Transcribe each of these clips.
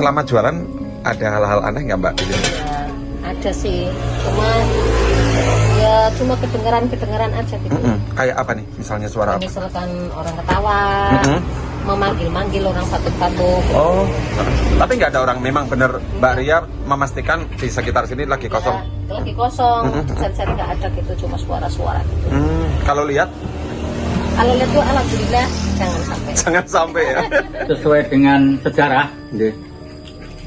selama jualan ada hal-hal aneh nggak Mbak? Ya, ada sih, cuma kedengeran aja gitu. Kayak apa nih? Misalnya suara apa? Misalkan orang ketawa, memanggil orang batuk-batuk. Oh, tapi nggak ada orang. Memang bener Mbak Ria memastikan di sekitar sini lagi kosong. Ya, lagi kosong, cari nggak ada gitu, cuma suara-suara gitu. Kalau lihat tuh alhamdulillah jangan sampai. Jangan sampai ya. Sesuai dengan sejarah,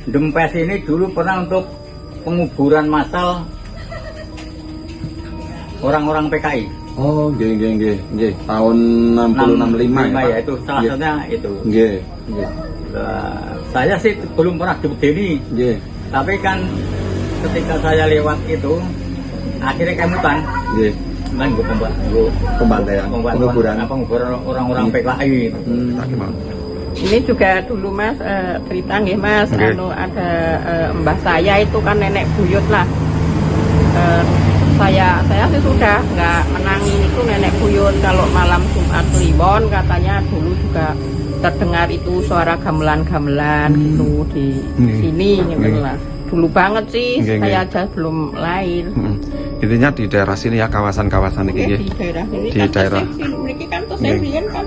Dempes ini dulu pernah untuk penguburan massal orang-orang PKI. Oh, nggih. Tahun 60-65 ya, itu salah satunya itu. Nggih. Saya sih belum pernah dibedeni. Nggih. Tapi kan ketika saya lewat itu akhirnya kemutan. Nggih. Kan gue Pembantaian, penguburan orang-orang PKI. Ini juga dulu Mas cerita nggih Mas, ada mbah saya itu kan nenek buyut lah. Saya sih sudah nggak menangin itu nenek buyut. Kalau malam Jumat Kliwon katanya dulu juga terdengar itu suara gamelan-gamelan gitu di sini gitu lah. Dulu banget sih, saya aja belum lahir. Intinya di daerah sini ya, kawasan-kawasan ini. Di daerah ini. Di daerah. Ini kan tuh saya kan.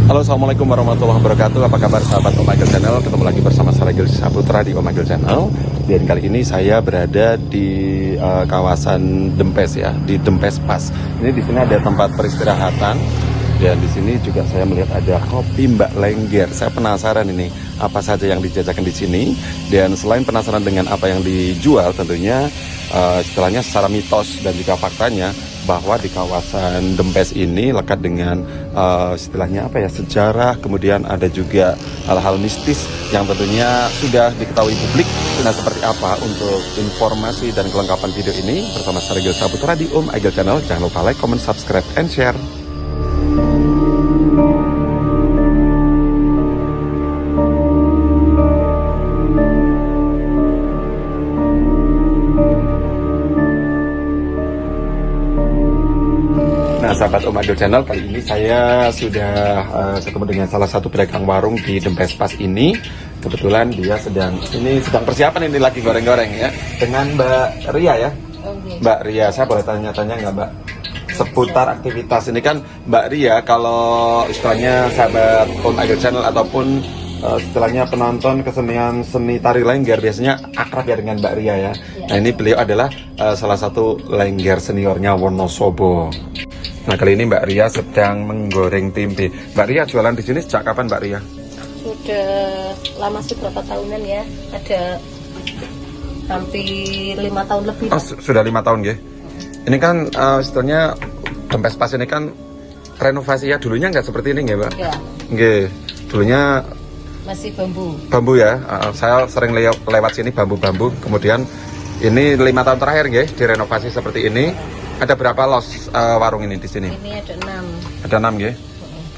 Halo, assalamualaikum warahmatullahi wabarakatuh. Apa kabar sahabat Omegle Channel? Ketemu lagi bersama saya Regil Saputra di Omegle Channel. Dan kali ini saya berada di kawasan Dempes ya, di Dempes Pas. Ini di sini ada tempat peristirahatan. Dan di sini juga saya melihat ada kopi Mbak Lengger. Saya penasaran ini apa saja yang dijajakan di sini. Dan selain penasaran dengan apa yang dijual, tentunya istilahnya secara mitos dan juga faktanya bahwa di kawasan Dempes ini lekat dengan istilahnya apa ya, sejarah, kemudian ada juga hal-hal mistis yang tentunya sudah diketahui publik. Nah, seperti apa untuk informasi dan kelengkapan video ini bersama saya Regil Saputra di Omegle Channel. Jangan lupa like, comment, subscribe, and share. Nah, sahabat Omegle Channel, kali ini saya sudah ketemu dengan salah satu pedagang warung di Dempes Pas ini. Kebetulan dia sedang persiapan ini lagi goreng-goreng ya dengan Mbak Ria ya. Mbak Ria, saya boleh tanya-tanya nggak Mbak? Seputar aktivitas ini kan Mbak Ria, kalau istilahnya sahabat Omegle Channel ataupun istilahnya penonton kesenian seni tari lengger biasanya akrab ya dengan Mbak Ria ya. Nah, ini beliau adalah salah satu lengger seniornya Wonosobo. Nah, kali ini Mbak Ria sedang menggoreng tempe. Mbak Ria jualan di sini sejak kapan Mbak Ria? Sudah lama sih, berapa tahunan ya? Ada hampir 5 tahun lebih. Oh, sudah 5 tahun ya. Ini kan istilahnya Dempes Pas ini kan renovasi ya, dulunya nggak seperti ini nggak Mbak? Ya. Nggih, dulunya Masih bambu. Bambu ya. Saya sering lewat sini bambu-bambu. Kemudian ini 5 tahun terakhir nggih direnovasi seperti ini. Ada berapa los warung ini di sini? Ini ada 6. Ada 6 ya.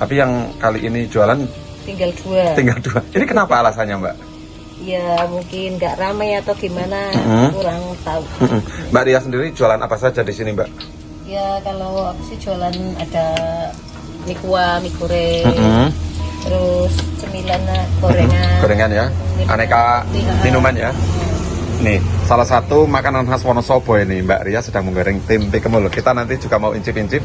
Tapi yang kali ini jualan Tinggal 2. tinggal 2. Ini kenapa alasannya Mbak? Ya mungkin nggak ramai atau gimana, kurang tahu. Mbak Ria sendiri jualan apa saja di sini Mbak? Ya kalau aku sih jualan ada mie kuah, mie goreng, terus cemilan, Gorengan ya, aneka minuman ya. Nih, salah satu makanan khas Wonosobo ini, Mbak Ria sedang menggoreng tempe kemul. Kita nanti juga mau incip-incip.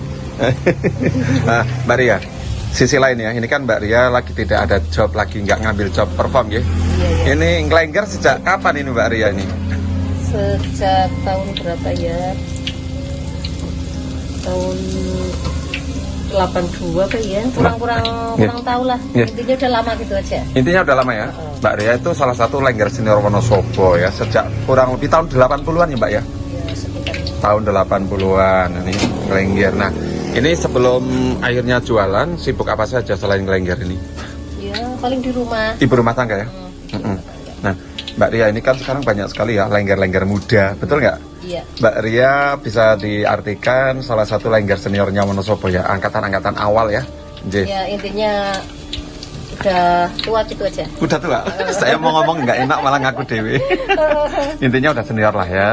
Nah, Mbak Ria, sisi lain ya, ini kan Mbak Ria lagi tidak ada job, lagi nggak ngambil job perform ya. Iya. Ini ngelengger sejak kapan ini Mbak Ria ini? Sejak tahun berapa ya? Tahun 82 apa ya? Kurang tahu lah. Intinya udah lama gitu aja. Intinya udah lama ya. Mbak Ria itu salah satu lengger senior Wonosobo ya, sejak kurang lebih tahun 80-an ya Mbak ya? Ya sekitar Tahun 80-an ini lengger. Nah, ini sebelum akhirnya jualan, sibuk apa saja selain lengger ini? ya paling di rumah. Ibu rumah tangga ya? Nah, Mbak Ria, ini kan sekarang banyak sekali ya lengger-lengger muda, betul nggak? Iya. Mbak Ria bisa diartikan salah satu lengger seniornya Wonosobo ya, angkatan-angkatan awal ya. Nggih. Ya intinya udah tua gitu aja. Udah tua. Saya mau ngomong nggak enak malah ngaku dewe. Intinya udah senior lah ya.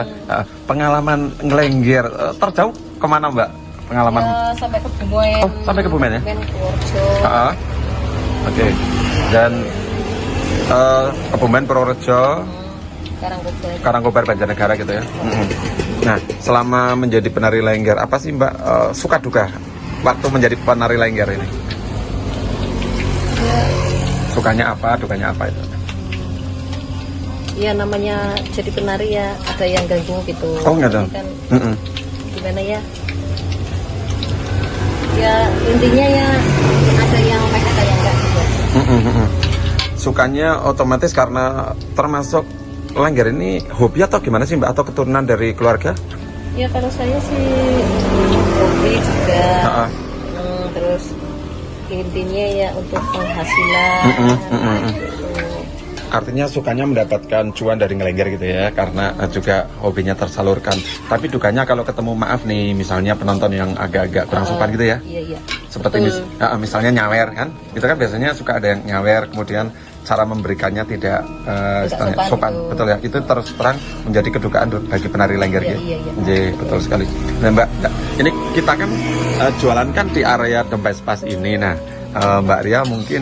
Pengalaman ngelengger terjauh kemana Mbak? Pengalaman? Ya, sampai ke Bumen. Oh, sampai ke Bumen ya? Bumen, Purworejo. Oke. Dan Kebumen, Purworejo, Karangkobar, Banjarnegara gitu ya. Nah, selama menjadi penari lengger, apa sih Mbak suka duka waktu menjadi penari lengger ini? Ya, Sukanya apa, dukanya apa itu? ya namanya jadi penari ya ada yang ganggu gitu. Oh, nggak ada. Ini kan gimana ya? Ya intinya ya ada yang baik ada yang enggak gitu. Sukanya otomatis karena termasuk lengger ini hobi atau gimana sih Mbak? Atau keturunan dari keluarga? Ya kalau saya sih hobi juga. Terus intinya ya untuk penghasilan. Gitu. Artinya sukanya mendapatkan cuan dari ngelengger gitu ya, karena juga hobinya tersalurkan. Tapi dukanya kalau ketemu maaf nih, misalnya penonton yang agak-agak kurang sopan gitu ya. Iya. Seperti misalnya nyawer kan, itu kan biasanya suka ada yang nyawer, kemudian cara memberikannya tidak sopan, gitu. Betul ya. Itu terus terang menjadi kedukaan bagi penari lengger ya. Iya. Betul sekali. Nah Mbak, ini kita kan jualan kan di area Dempes Pas ini. Nah Mbak Ria mungkin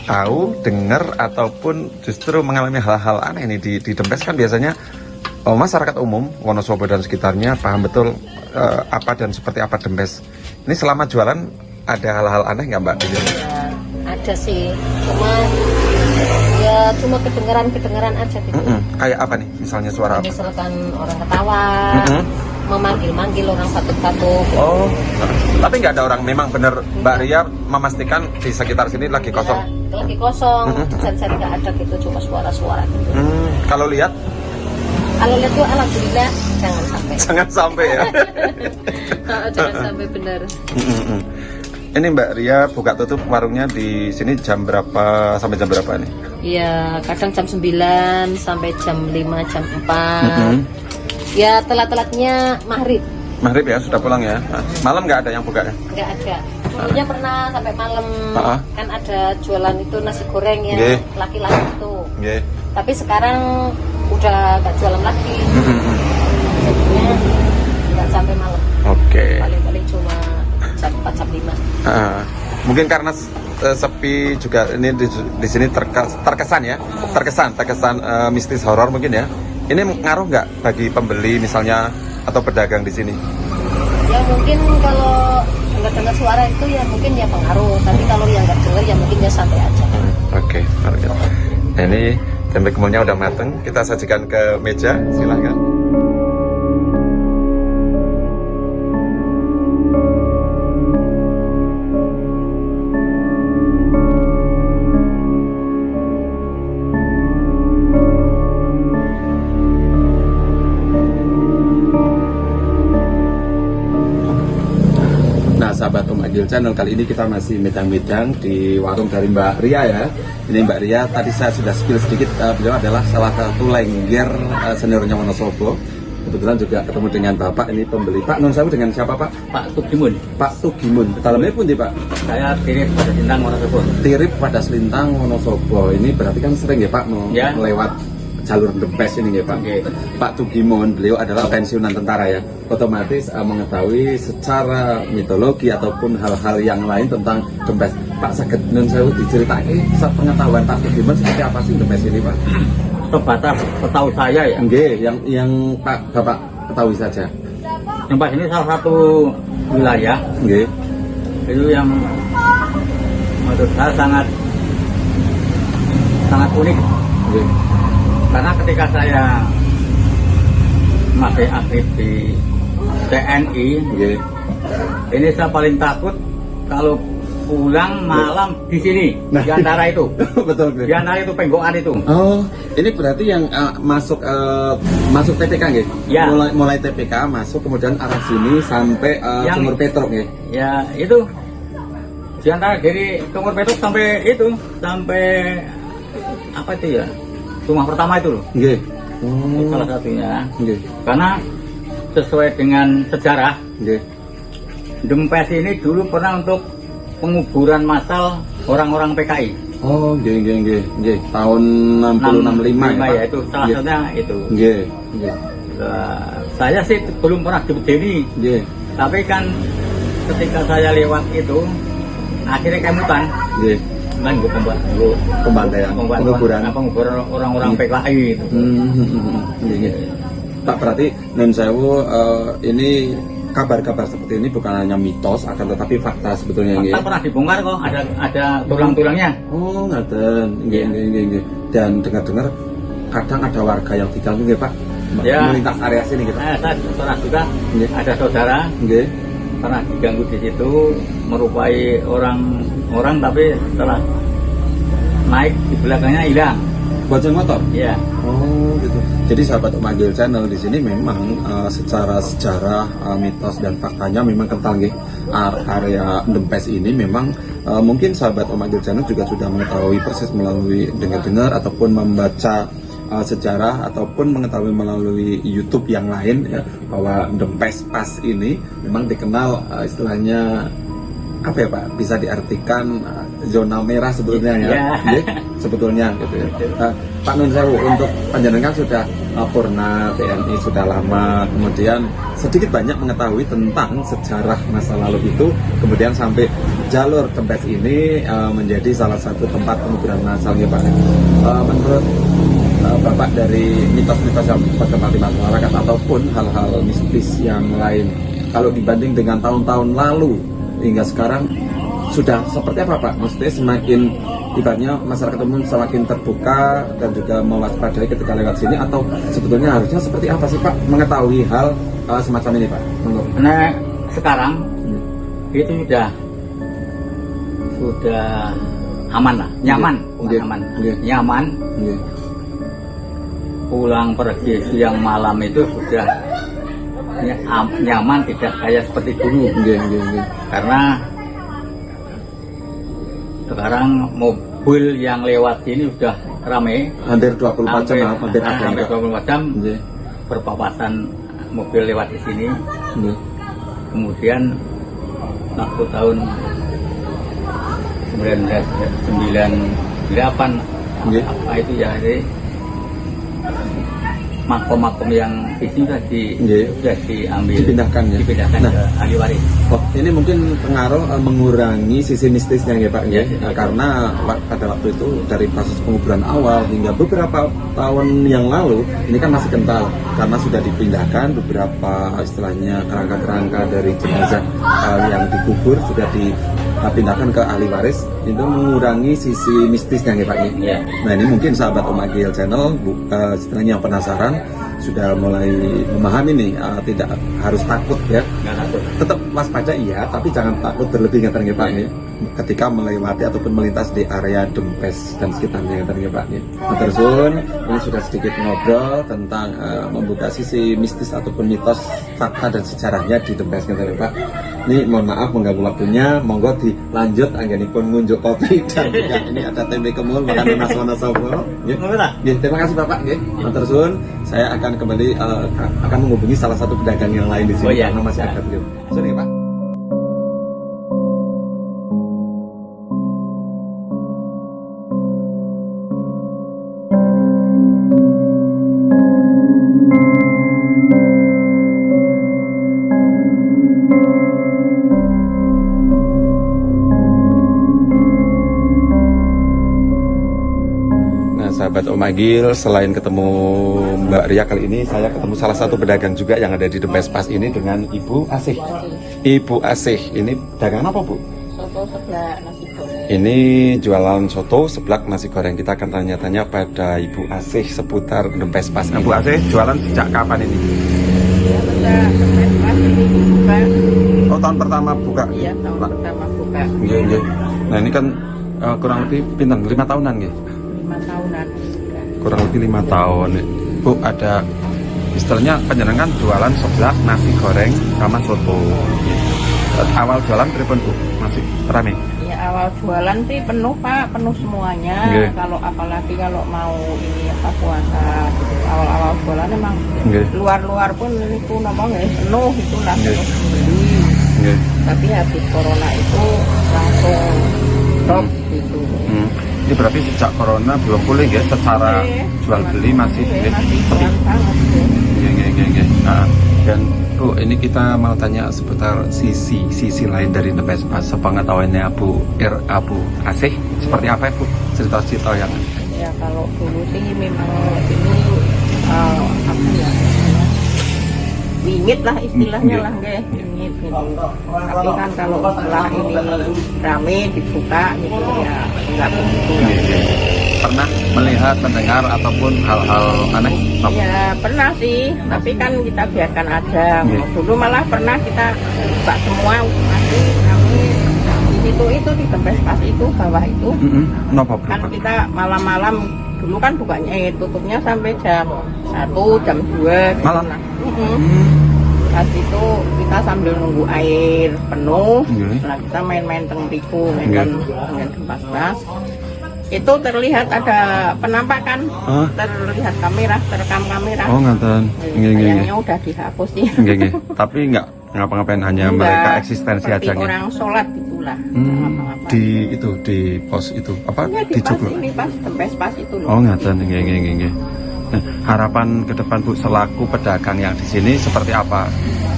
tahu, dengar ataupun justru mengalami hal-hal aneh ini di Dempes kan biasanya masyarakat umum Wonosobo dan sekitarnya paham betul apa dan seperti apa Dempes. Ini selama jualan ada hal-hal aneh nggak Mbak? Ya, ada sih, cuma kedengeran aja gitu. Kayak apa nih? Misalnya suara apa? Misalkan orang ketawa, memanggil orang batuk-batuk. Gitu. Oh, tapi nggak ada orang. Memang benar Mbak Ria memastikan di sekitar sini lagi kosong. Ya, lagi kosong, cari nggak ada gitu, cuma suara-suara gitu. Kalau lihat? Kalau lihat tuh alhamdulillah jangan sampai. Jangan sampai ya. Jangan sampai benar. Ini Mbak Ria buka tutup warungnya di sini jam berapa sampai jam berapa nih? Iya, kadang jam 9 sampai jam 5, jam 4. Ya telat-telatnya maghrib. Maghrib ya, sudah pulang ya. Malam nggak ada yang buka ya? Nggak ada. Dulunya pernah sampai malam. Kan ada jualan itu nasi goreng yang laki-laki itu. Tapi sekarang udah nggak jualan lagi. Jadinya nggak sampai malam. Paling-paling cuma jam 4, jam 5. Mungkin karena sepi juga ini di sini terkesan ya, terkesan mistis horor mungkin ya. Ini ngaruh nggak bagi pembeli misalnya atau pedagang di sini? Ya mungkin kalau nggak dengar suara itu ya mungkin ya pengaruh. Tapi kalau yang nggak dengar ya mungkin ya santai aja. Nah, ini tempe kemunya udah mateng. Kita sajikan ke meja, silahkan. Sahabat Om Agil Channel, kali ini kita masih medang-medang di warung dari Mbak Ria ya. Ini Mbak Ria, tadi saya sudah spill sedikit, beliau adalah salah satu lengger seniornya Wonosobo. Kebetulan juga ketemu dengan Bapak, ini pembeli. Pak, non saya dengan siapa Pak? Pak Tugimun. Pak Tugimun. Dalamnya pun di Pak? Saya tirip pada Selintang Wonosobo. Tirip pada Selintang Wonosobo. Ini berarti kan sering ya Pak melewat jalur Dempes ini ya Pak. Pak Tugimun, beliau adalah pensiunan tentara ya. Otomatis mengetahui secara mitologi ataupun hal-hal yang lain tentang Dempes. Pak saged nun sewu diceritake pengetahuan Pak Tugimun seperti apa sih Dempes ini Pak? Sebatas setahu saya ya. Nggih, yang Bapak ketahui saja. Dempes ini salah satu wilayah. Nggih. Itu yang menurut saya sangat unik. Nggih. Karena ketika saya masih aktif di TNI, ini saya paling takut kalau pulang malam di sini, di antara itu. Betul. Di antara itu penggokan itu. Oh, ini berarti yang masuk TPK nggih? Ya. Mulai TPK masuk kemudian arah sini sampai Sumur Petruk nggih? Ya, itu. Di antara dari Sumur Petruk sampai apa itu ya? rumah pertama itu loh. Nggih. Salah satunya. Nggih. Karena sesuai dengan sejarah, Nggih. Dempes ini dulu pernah untuk penguburan massal orang-orang PKI. Oh, nggih. Tahun 65 ya, itu salah satunya itu. Nggih. Saya sih belum pernah dibedeni. Nggih. Tapi kan ketika saya lewat itu akhirnya kemutan. Nggih. Kan gue penguburan orang-orang PKI itu. Nggih. Pak, berarti nun sewu ini kabar-kabar seperti ini bukan hanya mitos, akan tetapi fakta sebetulnya. Fakta pernah dibongkar kok, ada tulang-tulangnya. Oh, ngaten. Nggih. Dan dengar-dengar kadang ada warga yang diganggu nggih, Pak. Ya. Melintas area sini gitu. Saya pernah juga ada saudara Nggih. pernah diganggu di situ, merupai orang tapi setelah naik di belakangnya hilang. Bajeng motor? Iya. Oh, gitu. Jadi sahabat Omagil Channel di sini memang secara sejarah, mitos dan faktanya memang kental nggih. Area Dempes ini memang mungkin sahabat Omagil Channel juga sudah mengetahui persis melalui dengar-dengar ataupun membaca sejarah ataupun mengetahui melalui YouTube yang lain ya, bahwa Dempes Pas ini memang dikenal istilahnya apa ya Pak, bisa diartikan zona merah sebetulnya ya, sebetulnya gitu ya. Pak Nun Sewu, untuk panjenengan sudah purna TNI sudah lama, kemudian sedikit banyak mengetahui tentang sejarah masa lalu itu, kemudian sampai jalur Dempes ini menjadi salah satu tempat penguburan massal ya Pak. Menurut Bapak, dari mitos-mitos yang berkembang di masyarakat ataupun hal-hal mistis yang lain, kalau dibanding dengan tahun-tahun lalu hingga sekarang sudah seperti apa Pak? Maksudnya semakin ibaratnya masyarakat umum semakin terbuka dan juga mewaspadai ketika lewat sini, atau sebetulnya harusnya seperti apa sih Pak mengetahui hal semacam ini Pak? Nah sekarang itu sudah aman lah, nyaman, nyaman. Pulang pergi siang malam itu sudah nyaman, tidak kayak seperti dulu. Karena sekarang mobil yang lewat sini sudah ramai, hampir 24 jam, hampir 24 jam berpapasan mobil lewat di sini. Kemudian waktu tahun 1998 apa itu ya, jadi makom-makom yang di sini sudah diambil, dipindahkan ke ahli waris. Oh, ini mungkin pengaruh mengurangi sisi mistisnya ya Pak ya. Karena pada waktu itu dari proses penguburan awal hingga beberapa tahun yang lalu ini kan masih kental karena sudah dipindahkan beberapa istilahnya kerangka-kerangka dari jenazah yang dikubur sudah dipindahkan ke ahli waris, itu mengurangi sisi mistisnya ya Pak ya. Nah ini mungkin sahabat Omagil Channel istilahnya yang penasaran sudah mulai memahami nih, tidak harus takut ya. Tetap waspada iya, tapi jangan takut berlebih ngeten nggih Pak ya. Ketika melewati ataupun melintas di area Dempes dan sekitarnya ngeten nggih Pak ya. Terus ini sudah sedikit ngobrol tentang membuka sisi mistis ataupun mitos, fakta dan sejarahnya di Dempes ngeten nggih Pak. Ini mohon maaf mengganggu waktunya, monggo dilanjut anggenipun ngunjuk kopi dan juga ini ada tempe kemul makan Mas Wono Sopo. Nggih, terima kasih Bapak nggih. Matur suwun. Saya akan kembali akan menghubungi salah satu pedagang yang lain di sini karena masih ada beliau. Sorry Pak. Sahabat Omagil, selain ketemu Mbak Ria, kali ini saya ketemu salah satu pedagang juga yang ada di Dempes Pas ini dengan Ibu Asih. Ibu Asih, ini dagangan apa Bu? Soto seblak nasi goreng. Ini jualan soto seblak nasi goreng. Kita akan tanya-tanya pada Ibu Asih seputar Dempes Pas. Nah, Bu Asih jualan sejak kapan ini? Ya, sejak Dempes Pas ini dibuka. Oh, tahun pertama buka? Iya, tahun pertama buka. Iya. Nah, ini kan kurang lebih pinten 5 tahunan ya? 5 tahunan. Kurang lebih 5 tahun. Bu, ada istilahnya penjenengan jualan seblak nasi goreng sama soto. Awal jualan pripun Bu? Masih rame? Ya, awal jualan sih penuh Pak, penuh semuanya. Kalau apalagi kalau mau ini apa puasa gitu. Awal-awal jualan emang luar-luar pun itu nopo penuh itulah terus beli. Tapi habis corona itu langsung stop gitu. Ini berarti sejak corona belum pulih ya secara jual beli masih sepi. Dan Bu, ini kita mau tanya seputar sisi lain dari The Best Pas. Sepengetahuannya Bu Asih, seperti apa ya Bu cerita-cerita yang? Ya kalau dulu sih memang ini apa ya? Wingit lah istilahnya lah wingit gitu. Tapi kan kalau setelah ini rame dibuka gitu ya nggak begitu. Pernah melihat, mendengar ataupun hal-hal aneh? Ya pernah sih, tapi kan kita biarkan aja. Dulu malah pernah kita buka semua masih kami itu di tempat pas itu bawah itu. Kan kita malam-malam dulu kan bukanya tutupnya sampai jam 1, jam 2 gitu malam. Pas itu kita sambil nunggu air penuh, setelah kita main-main tengtiku, main pas. Itu terlihat ada penampakan, terlihat kamera, terekam kamera. Oh ngaten. Kayaknya udah dihapus sih. Tapi nggak ngapa-ngapain, hanya mereka eksistensi aja. Orang sholat itulah. Di itu di pos itu apa? Ya, di pas ini pas tempat pas itu loh. Oh ngaten. Nah, harapan ke depan Bu selaku pedagang yang di sini seperti apa?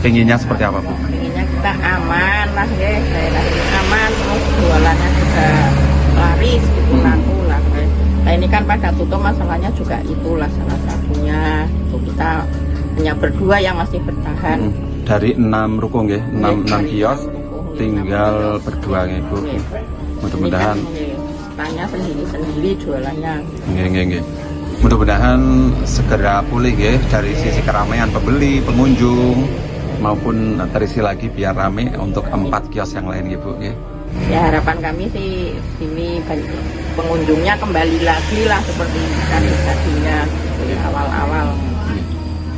Pengennya seperti apa Bu? Pengennya kita aman lah aman, terus jualannya juga laris gitu, laku lah. Nah ini kan pada tutup masalahnya juga itulah salah satunya. Itu kita hanya berdua yang masih bertahan. Dari 6 ruko nggih, 6 kios tinggal berdua nggih Bu. Mudah-mudahan tanya sendiri jualannya. Nggih. Mudah-mudahan segera pulih nggih dari sisi keramaian pembeli, pengunjung maupun terisi lagi biar rame untuk 4 kios yang lain nggih Bu nggih. Ya harapan kami sih ini pengunjungnya kembali lagi lah seperti tadinya awal-awal.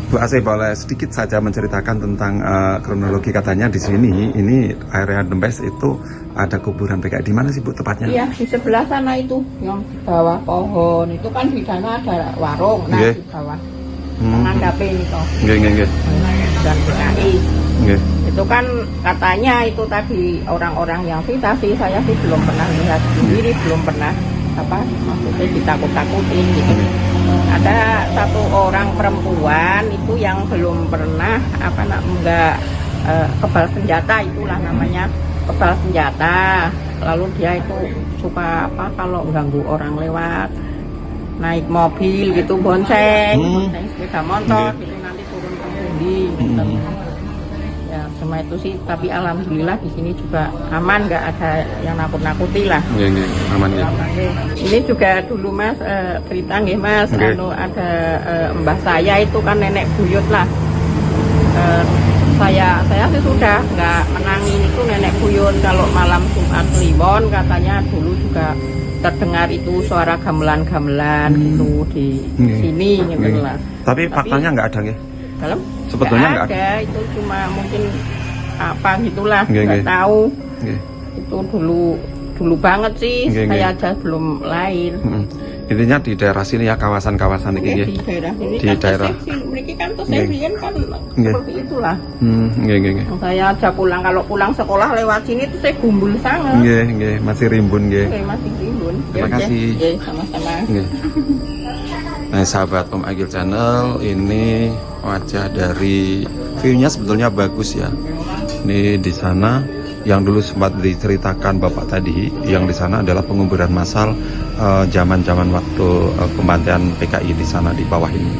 Bu Asih, boleh sedikit saja menceritakan tentang kronologi katanya di sini ini area The Best itu ada kuburan PKI. Di mana sih Bu tepatnya? Iya di sebelah sana itu yang di bawah pohon itu kan di sana ada warung. Nah di bawah menghadapi ini toh. Dan PKI. Itu kan katanya itu tadi orang-orang yang cerita sih, saya sih belum pernah lihat sendiri, belum pernah apa maksudnya ditakut-takutin gitu. Ada satu orang perempuan itu yang belum pernah enggak kebal senjata, itulah namanya kebal senjata. Lalu dia itu suka kalau ganggu orang lewat naik mobil gitu, bonceng sepeda motor gitu, nanti turun ke pundi gitu. Ya semua itu sih, tapi alhamdulillah di sini juga aman, nggak ada yang nakut-nakuti lah. Aman ya. Ini juga dulu Mas cerita nggih Mas, ada mbah saya itu kan nenek buyut lah. Saya sih sudah nggak menangin itu nenek buyut kalau malam Jumat Kliwon, katanya dulu juga terdengar itu suara gamelan-gamelan gitu di sini gitu lah. Tapi faktanya nggak ada nggih? Dalam sebetulnya nggak ada, itu cuma mungkin apa gitulah, nggak tahu. Itu dulu banget sih, saya aja belum lahir. Intinya di daerah sini ya, kawasan-kawasan ini. Di daerah ini. Di daerah. Mereka kan teserian kan seperti itulah. Saya aja kalau pulang sekolah lewat sini tuh saya gumbul sangat. Masih rimbun masih rimbun. Terima kasih. Sama-sama. Nah sahabat Om Agil Channel, ini wajah dari view-nya sebetulnya bagus ya. Ini di sana yang dulu sempat diceritakan Bapak tadi, yang di sana adalah penguburan massal zaman-zaman waktu pembantaian PKI di sana di bawah ini.